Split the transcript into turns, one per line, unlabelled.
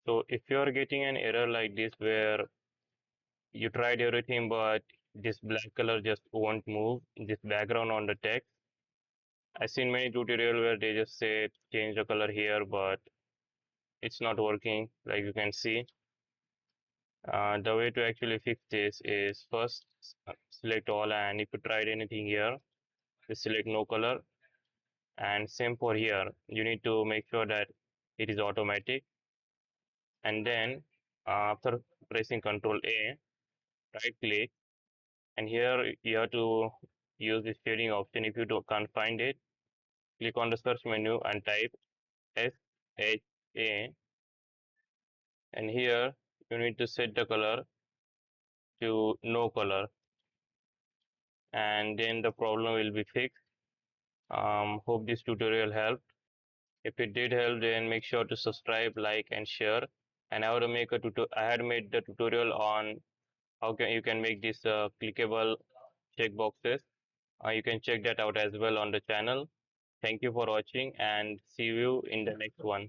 So if you are getting an error like this where you tried everything but this black color just won't move, this background on the text, I've seen many tutorial where they just say change the color here, but it's not working like you can see. The way to actually fix this is first select all, and if you tried anything here, just select no color. And same for here, you need to make sure that it is automatic. And then after pressing Control A, right click, and here you have to use the shading option. If you can't find it, click on the search menu and type SHA, and here you need to set the color to no color, and then the problem will be fixed. Hope this tutorial helped. If it did help, then make sure to subscribe, like, and share. And I had made the tutorial on how you can make these clickable checkboxes. You can check that out as well on the channel. Thank you for watching and see you in the next one.